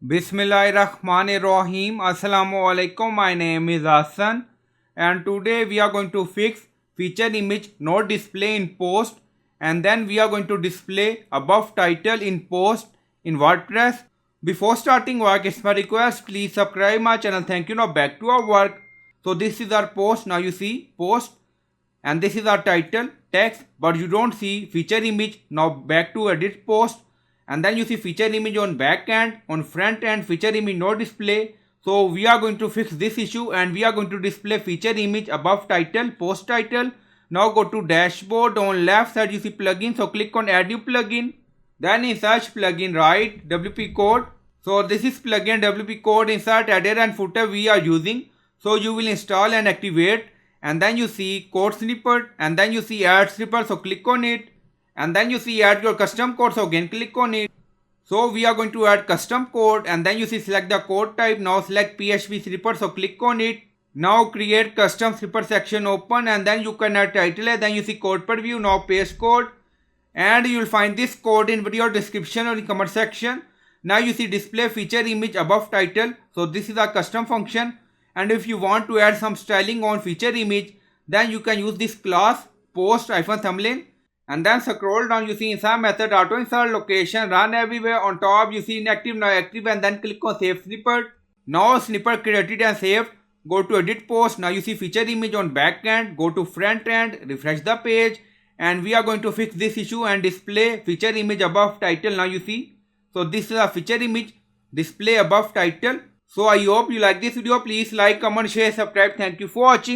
Bismillahirrahmanirrahim. Assalamu alaikum. My name is Hassan and today we are going to fix feature image not display in post, and then we are going to display above title in post in WordPress. Before starting work, it's my request, please subscribe my channel. Thank you. Now back to our work. So this is our post. Now you see post, and this is our title text, but you don't see feature image. Now back to edit post, and then you see feature image on back end, on front end feature image no display. So we are going to fix this issue and we are going to display feature image above title, post title. Now go to dashboard, on left side you see plugin, so click on add new plugin. Then in search plugin write WP code. So this is plugin WP code, insert header and footer we are using. So you will install and activate, and then you see code snippet, and then you see add snippet, so click on it, and then you see add your custom code, so again click on it. So we are going to add custom code, and then you see select the code type. Now select PHP snippet, so click on it. Now create custom snippet section open, and then you can add title, and then you see code preview. Now paste code, and you will find this code in video description or in comment section. Now you see display feature image above title, so this is a custom function. And if you want to add some styling on feature image, then you can use this class post-thumbnail, and then scroll down, you see insert method auto insert location run everywhere. On top you see inactive, now active, and then click on save snippet. Now snippet created and saved. Go to edit post. Now you see feature image on back end, go to front end, refresh the page, and we are going to fix this issue and display feature image above title. Now you see, so this is a feature image display above title. So I hope you like this video. Please like, comment, share, subscribe. Thank you for watching.